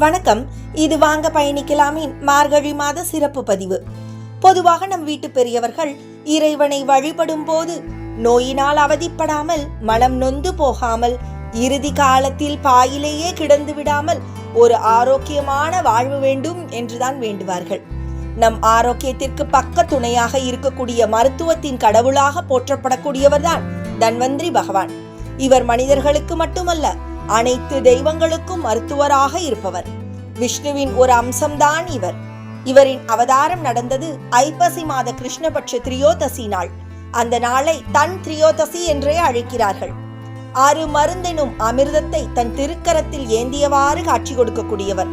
வணக்கம். இது வாங்க பயணிக்கலாமின் மார்கழி மாத சிறப்பு பதிவு. பொதுவாக நம் வீட்டு பெரியவர்கள் இறைவனை வழிபடும் போது நோயினால் அவதிப்படாமல், மனம் நொந்து போகாமல், இறுதி காலத்தில் பாயிலேயே கிடந்து விடாமல் ஒரு ஆரோக்கியமான வாழ்வு வேண்டும் என்றுதான் வேண்டுவார்கள். நம் ஆரோக்கியத்திற்கு பக்க துணையாக இருக்கக்கூடிய மருத்துவத்தின் கடவுளாக போற்றப்படக்கூடியவர்தான் தன்வந்திரி பகவான். இவர் மனிதர்களுக்கு மட்டுமல்ல, அனைத்து தெய்வங்களுக்கும் மருத்துவராக இருப்பவர். விஷ்ணுவின் ஒரு அம்சம்தான் இவர். இவரின் அவதாரம் நடந்தது ஐப்பசி மாத கிருஷ்ணபட்ச திரியோதசி நாள். அந்த நாளை தன் திரியோதசி என்றே அழைக்கிறார்கள். 6 மருந்தெனும் அமிர்தத்தை தன் திருக்கரத்தில் ஏந்தியவாறு காட்சி கொடுக்கக்கூடியவர்.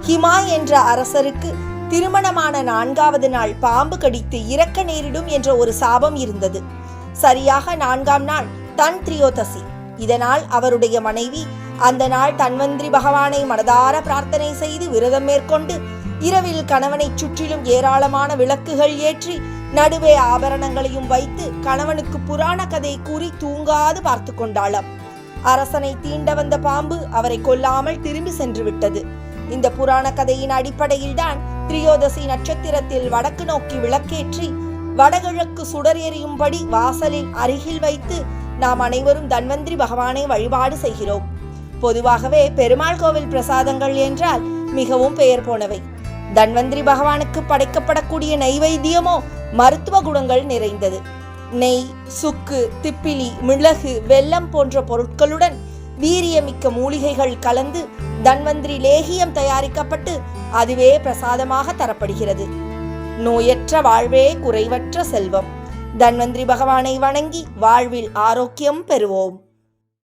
ஹிமா என்ற அரசருக்கு திருமணமான 4வது நாள் பாம்பு கடித்து இறக்க நேரிடும் என்ற ஒரு சாபம் இருந்தது. சரியாக 4ஆம் நாள் தன் திரியோதசி. இதனால் அவருடைய மனைவி அந்த நாள் தன்வந்திரி பகவானை மனதார பிரார்த்தனை செய்து விரதம் மேற்கொண்டு இரவில் கணவனை சுற்றிலும் ஏராளமான விளக்குகள் ஏற்றி நடுவே ஆபரணங்களையும் வைத்து கணவனுக்கு புராண கதை கூறி தூங்காது பார்த்து கொண்டாளாம். அரசனை தீண்ட வந்த பாம்பு அவரை கொல்லாமல் திரும்பி சென்று விட்டது. இந்த புராண கதையின் அடிப்படையில் தான் திரியோதசி நட்சத்திரத்தில் வடக்கு நோக்கி விளக்கேற்றி வடகிழக்கு சுடர் எரியும்படி வாசலில் அருகில் வைத்து நாம் அனைவரும் தன்வந்திரி பகவானை வழிபாடு செய்கிறோம். பொதுவாகவே பெருமாள் கோவில் பிரசாதங்கள் என்றால் மிகவும் பெயர் போனவை. தன்வந்திரி பகவானுக்கு படைக்கப்படக்கூடிய நைவேத்தியமோ மருத்துவ குணங்கள் நிறைந்தது. நெய், சுக்கு, திப்பிலி, மிளகு, வெல்லம் போன்ற பொருட்களுடன் வீரியமிக்க மூலிகைகள் கலந்து தன்வந்திரி லேகியம் தயாரிக்கப்பட்டு அதுவே பிரசாதமாக தரப்படுகிறது. நோயற்ற வாழ்வே குறைவற்ற செல்வம். தன்வந்திரி பகவானை வணங்கி வாழ்வில் ஆரோக்கியம் பெறுவோம்.